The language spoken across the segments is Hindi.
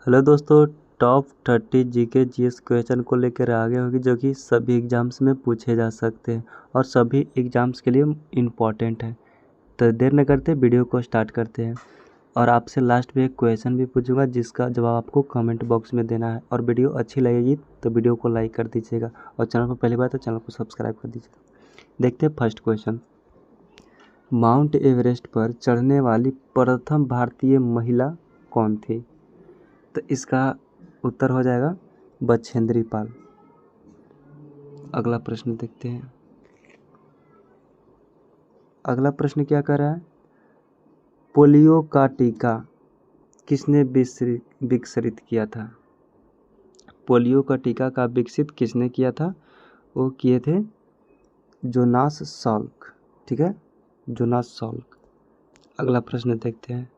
हेलो दोस्तों, टॉप 30 जीके जीएस क्वेश्चन को लेकर आ गए होगी जो कि सभी एग्ज़ाम्स में पूछे जा सकते हैं और सभी एग्ज़ाम्स के लिए इम्पॉर्टेंट है। तो देर न करते वीडियो को स्टार्ट करते हैं और आपसे लास्ट में एक क्वेश्चन भी पूछूंगा जिसका जवाब आपको कमेंट बॉक्स में देना है। और वीडियो अच्छी लगेगी तो वीडियो को लाइक कर दीजिएगा और चैनल पर पहली बार तो चैनल को सब्सक्राइब कर दीजिएगा। देखते हैं फर्स्ट क्वेश्चन। माउंट एवरेस्ट पर चढ़ने वाली प्रथम भारतीय महिला कौन थी? तो इसका उत्तर हो जाएगा बछेंद्री पाल। अगला प्रश्न देखते हैं। अगला प्रश्न क्या कर रहा है? पोलियो का टीका किसने विकसित किया था? पोलियो का टीका का विकसित किसने किया था? वो किए थे जोनास सॉल्क। ठीक है, जोनास सॉल्क। अगला प्रश्न देखते हैं।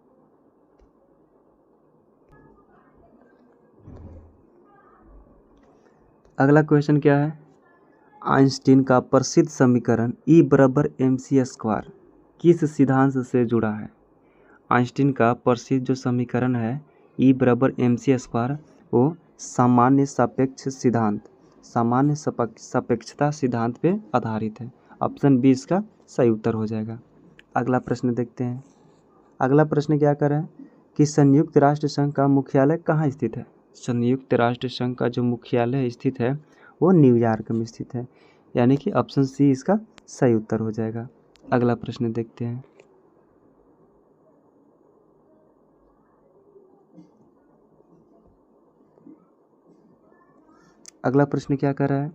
अगला क्वेश्चन क्या है? आइंस्टीन का प्रसिद्ध समीकरण E=mc² किस सिद्धांत से जुड़ा है? आइंस्टीन का प्रसिद्ध जो समीकरण है E=mc² वो सामान्य सापेक्षता सिद्धांत पे आधारित है। ऑप्शन बी इसका सही उत्तर हो जाएगा। अगला प्रश्न देखते हैं। अगला प्रश्न क्या कर रहा है कि संयुक्त राष्ट्र संघ का मुख्यालय कहाँ स्थित है? संयुक्त राष्ट्र संघ का जो मुख्यालय स्थित है वो न्यूयॉर्क में स्थित है, यानी कि ऑप्शन सी इसका सही उत्तर हो जाएगा। अगला प्रश्न देखते हैं। अगला प्रश्न क्या कर रहा है?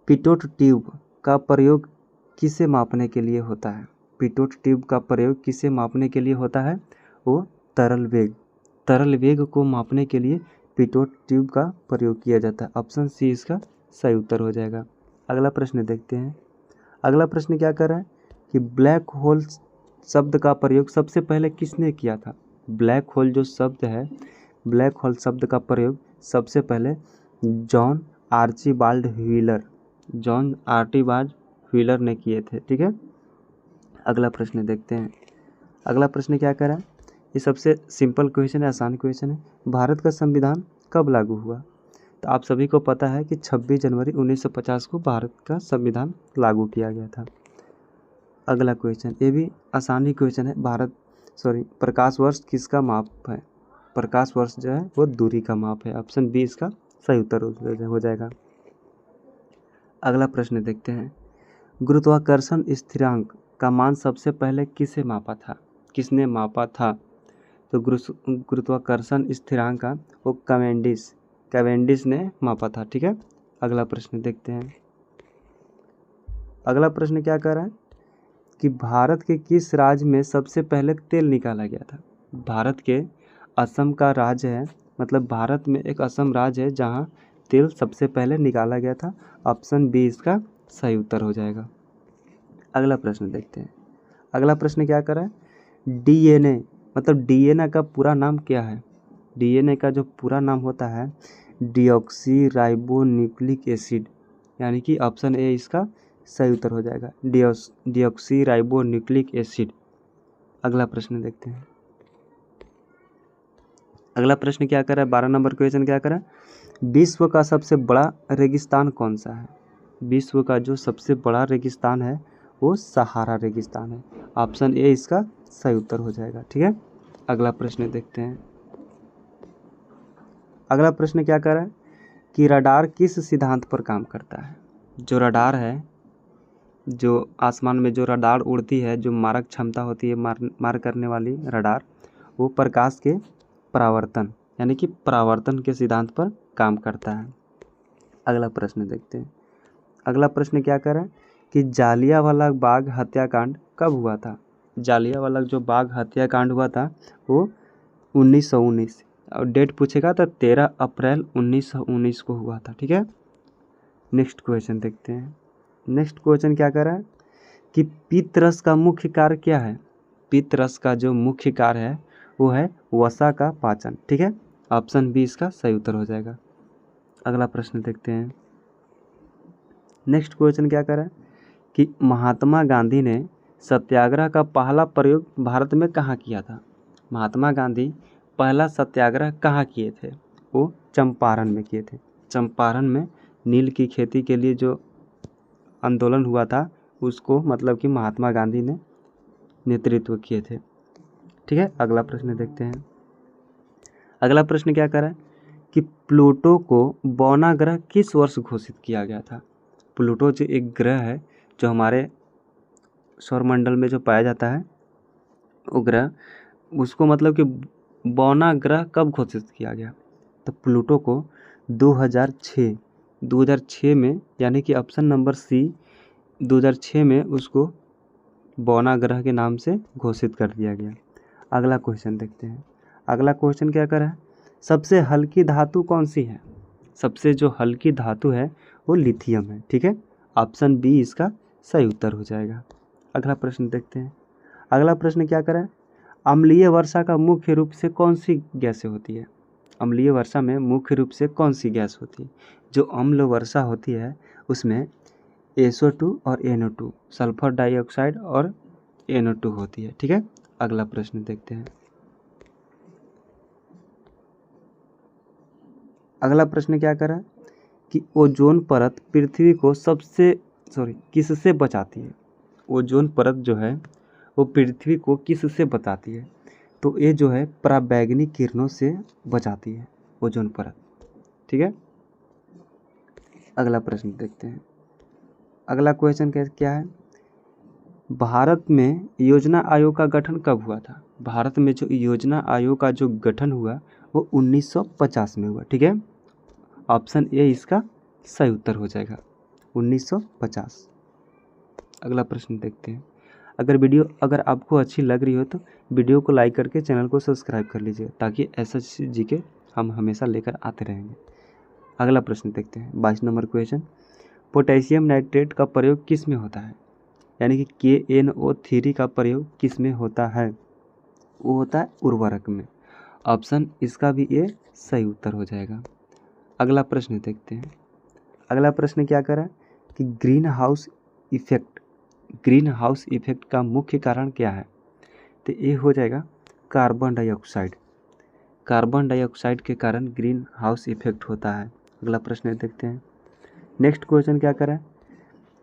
पिटोट ट्यूब का प्रयोग किसे मापने के लिए होता है? पिटोट ट्यूब का प्रयोग किसे मापने के लिए होता है? वो तरल वेग को मापने के लिए पिटोट ट्यूब का प्रयोग किया जाता है। ऑप्शन सी इसका सही उत्तर हो जाएगा। अगला प्रश्न देखते हैं। अगला प्रश्न क्या कर रहा है कि ब्लैक होल शब्द का प्रयोग सबसे पहले किसने किया था? ब्लैक होल जो शब्द है, ब्लैक होल शब्द का प्रयोग सबसे पहले जॉन आर्चिबाल्ड व्हीलर ने किए थे। ठीक है, अगला प्रश्न देखते हैं। अगला प्रश्न क्या कर रहा है? ये सबसे सिंपल क्वेश्चन है, आसान क्वेश्चन है। भारत का संविधान कब लागू हुआ? तो आप सभी को पता है कि 26 जनवरी 1950 को भारत का संविधान लागू किया गया था। अगला क्वेश्चन, ये भी आसानी क्वेश्चन है। प्रकाश वर्ष किसका माप है? प्रकाश वर्ष जो है वो दूरी का माप है। ऑप्शन बी इसका सही उत्तर हो जाएगा। अगला प्रश्न देखते हैं। गुरुत्वाकर्षण स्थिरांक का मान सबसे पहले किसने मापा था? तो गुरुत्वाकर्षण स्थिरांक का वो कैवेंडिश ने मापा था। ठीक है, अगला प्रश्न देखते हैं। अगला प्रश्न क्या कर रहा है कि भारत के किस राज्य में सबसे पहले तेल निकाला गया था? भारत के असम का राज्य है, मतलब भारत में एक असम राज्य है जहाँ तेल सबसे पहले निकाला गया था। ऑप्शन बी इसका सही उत्तर हो जाएगा। अगला प्रश्न देखते हैं। अगला प्रश्न क्या कर रहा है? डीएनए का पूरा नाम क्या है? डीएनए का जो पूरा नाम होता है डीऑक्सी राइबो न्यूक्लिक एसिड, यानी कि ऑप्शन ए इसका सही उत्तर हो जाएगा, डीऑक्सी राइबो न्यूक्लिक एसिड। अगला प्रश्न देखते हैं। अगला प्रश्न क्या कर रहा है? 12 नंबर क्वेश्चन क्या कर रहा है? विश्व का सबसे बड़ा रेगिस्तान कौन सा है? विश्व का जो सबसे बड़ा रेगिस्तान है वो सहारा रेगिस्तान है। ऑप्शन ए इसका सही उत्तर हो जाएगा। ठीक है, अगला प्रश्न देखते हैं। अगला प्रश्न क्या कर रहा है कि रडार किस सिद्धांत पर काम करता है? जो रडार है, जो आसमान में जो रडार उड़ती है, जो मारक क्षमता होती है मार करने वाली रडार, वो प्रकाश के परावर्तन यानी कि परावर्तन के सिद्धांत पर काम करता है। अगला प्रश्न देखते हैं। अगला प्रश्न क्या कर रहा है कि जालियांवाला बाग हत्याकांड कब हुआ था? जालियांवाला जो बाग हत्याकांड हुआ था वो 1919, और डेट पूछेगा तो 13 अप्रैल 1919 को हुआ था। ठीक है, नेक्स्ट क्वेश्चन देखते हैं। नेक्स्ट क्वेश्चन क्या कर रहा है कि पित्त रस का मुख्य कार्य क्या है? पित्त रस का जो मुख्य कार्य है वो है वसा का पाचन। ठीक है, ऑप्शन बी इसका सही उत्तर हो जाएगा। अगला प्रश्न देखते हैं। नेक्स्ट क्वेश्चन क्या कर रहा है कि महात्मा गांधी ने सत्याग्रह का पहला प्रयोग भारत में कहाँ किया था? महात्मा गांधी पहला सत्याग्रह कहाँ किए थे? वो चंपारण में किए थे। चंपारण में नील की खेती के लिए जो आंदोलन हुआ था उसको मतलब कि महात्मा गांधी ने नेतृत्व किए थे। ठीक है, अगला प्रश्न देखते हैं। अगला प्रश्न क्या कर रहा है कि प्लूटो को बौना ग्रह किस वर्ष घोषित किया गया था? प्लूटो जो एक ग्रह है जो हमारे सौरमंडल में जो पाया जाता है वो ग्रह, उसको मतलब कि बौना ग्रह कब घोषित किया गया? तो प्लूटो को 2006 में, यानी कि ऑप्शन नंबर सी 2006 में उसको बौना ग्रह के नाम से घोषित कर दिया गया। अगला क्वेश्चन देखते हैं। अगला क्वेश्चन क्या कर रहा है? सबसे हल्की धातु कौन सी है? सबसे जो हल्की धातु है वो लिथियम है। ठीक है, ऑप्शन बी इसका सही उत्तर हो जाएगा। अगला प्रश्न देखते हैं। अगला प्रश्न क्या कर रहा है? अम्लीय वर्षा का मुख्य रूप से कौन सी गैसें होती है? अम्लीय वर्षा में मुख्य रूप से कौन सी गैस होती है? जो अम्ल वर्षा होती है उसमें SO2 और NO2, सल्फर डाइऑक्साइड और NO2 होती है। ठीक है, अगला प्रश्न देखते हैं। अगला प्रश्न क्या कर रहा है कि ओजोन परत पृथ्वी को किससे बचाती है? ओजोन परत जो है वो पृथ्वी को किससे बचाती है? तो ये जो है पराबैंगनी किरणों से बचाती है ओजोन परत। ठीक है, अगला प्रश्न देखते हैं। अगला क्वेश्चन क्या है? भारत में योजना आयोग का गठन कब हुआ था? भारत में जो योजना आयोग का जो गठन हुआ वो 1950 में हुआ। ठीक है, ऑप्शन ए इसका सही उत्तर हो जाएगा, 1950। अगला प्रश्न देखते हैं। अगर आपको अच्छी लग रही हो तो वीडियो को लाइक करके चैनल को सब्सक्राइब कर लीजिए ताकि SSC GK हम हमेशा लेकर आते रहेंगे। अगला प्रश्न देखते हैं, 22 नंबर क्वेश्चन। पोटेशियम नाइट्रेट का प्रयोग किस में होता है? यानी कि KNO3 का प्रयोग किस में होता है? वो होता है उर्वरक में। ऑप्शन इसका भी ये सही उत्तर हो जाएगा। अगला प्रश्न देखते हैं। अगला प्रश्न क्या कर रहा है कि ग्रीन हाउस इफेक्ट का मुख्य कारण क्या है? तो ये हो जाएगा कार्बन डाइऑक्साइड। कार्बन डाइऑक्साइड के कारण ग्रीन हाउस इफेक्ट होता है। अगला प्रश्न देखते हैं। नेक्स्ट क्वेश्चन क्या कर रहा है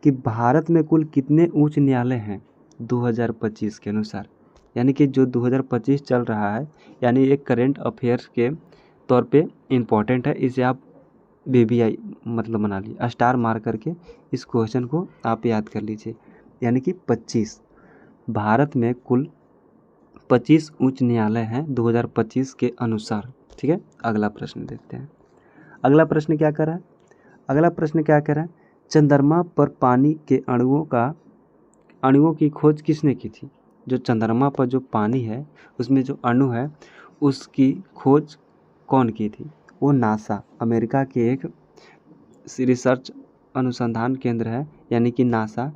कि भारत में कुल कितने उच्च न्यायालय हैं 2025 के अनुसार? यानी कि जो 2025 चल रहा है, यानी एक करेंट अफेयर्स के तौर पे इम्पॉर्टेंट है, इसे आप BBI मतलब बना लीजिए, स्टार मार करके इस क्वेश्चन को आप याद कर लीजिए। यानी कि 25, भारत में कुल 25 उच्च न्यायालय हैं 2025 के अनुसार। ठीक है, अगला प्रश्न देखते हैं। अगला प्रश्न क्या कर रहा है? अगला प्रश्न क्या कर रहा है? चंद्रमा पर पानी के अणुओं की खोज किसने की थी? जो चंद्रमा पर जो पानी है उसमें जो अणु है उसकी खोज कौन की थी? वो नासा, अमेरिका के एक रिसर्च अनुसंधान केंद्र है, यानी कि नासा,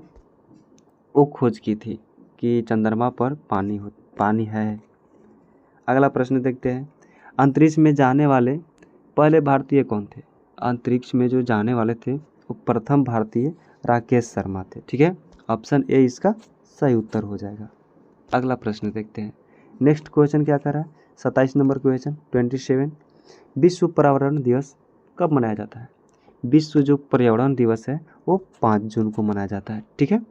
वो खोज की थी कि चंद्रमा पर पानी है। अगला प्रश्न देखते हैं। अंतरिक्ष में जाने वाले पहले भारतीय कौन थे? अंतरिक्ष में जो जाने वाले थे वो प्रथम भारतीय राकेश शर्मा थे। ठीक है, ऑप्शन ए इसका सही उत्तर हो जाएगा। अगला प्रश्न देखते हैं। नेक्स्ट क्वेश्चन क्या कर रहा है? 27 नंबर क्वेश्चन 27। विश्व पर्यावरण दिवस कब मनाया जाता है? विश्व जो पर्यावरण दिवस है वो 5 जून को मनाया जाता है। ठीक है,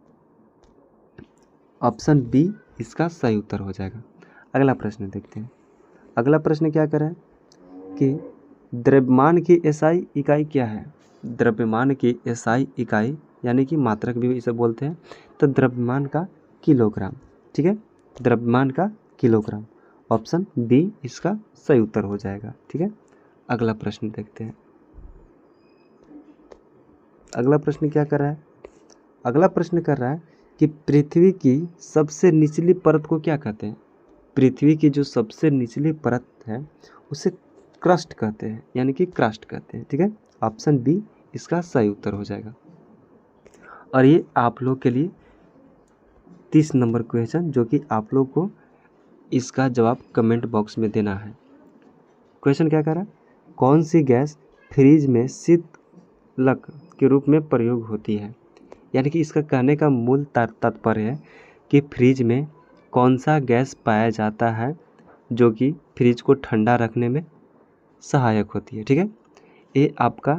ऑप्शन बी इसका सही उत्तर हो जाएगा। अगला प्रश्न देखते हैं। अगला प्रश्न क्या कर रहा है कि द्रव्यमान की SI इकाई क्या है? द्रव्यमान की SI इकाई यानी कि मात्रक भी इसे बोलते हैं, तो द्रव्यमान का किलोग्राम। ठीक है, द्रव्यमान का किलोग्राम, ऑप्शन बी इसका सही उत्तर हो जाएगा। ठीक है, अगला प्रश्न देखते हैं। अगला प्रश्न क्या कर रहा है? अगला प्रश्न कर रहा है कि पृथ्वी की सबसे निचली परत को क्या कहते हैं? पृथ्वी की जो सबसे निचली परत है उसे क्रस्ट कहते हैं, यानी कि क्रस्ट कहते हैं। ठीक है, ऑप्शन बी इसका सही उत्तर हो जाएगा। और ये आप लोग के लिए 30 नंबर क्वेश्चन, जो कि आप लोग को इसका जवाब कमेंट बॉक्स में देना है। क्वेश्चन क्या कर रहा है? कौन सी गैस फ्रिज में शीतलक के रूप में प्रयोग होती है? यानी कि इसका कहने का मूल तात्पर्य है कि फ्रिज में कौन सा गैस पाया जाता है जो कि फ्रिज को ठंडा रखने में सहायक होती है। ठीक है, ये आपका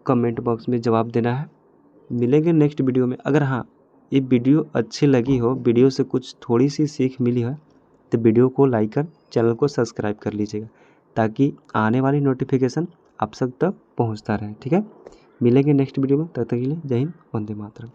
कमेंट बॉक्स में जवाब देना है। मिलेंगे नेक्स्ट वीडियो में। अगर हाँ ये वीडियो अच्छी लगी हो, वीडियो से कुछ थोड़ी सी सीख मिली है, तो वीडियो को लाइक कर चैनल को सब्सक्राइब कर लीजिएगा, ताकि आने वाली नोटिफिकेशन आप सब तक पहुंचता रहे। ठीक है, मिलेंगे नेक्स्ट वीडियो में, तब तक के लिए जय हिंद, वंदे मातरम।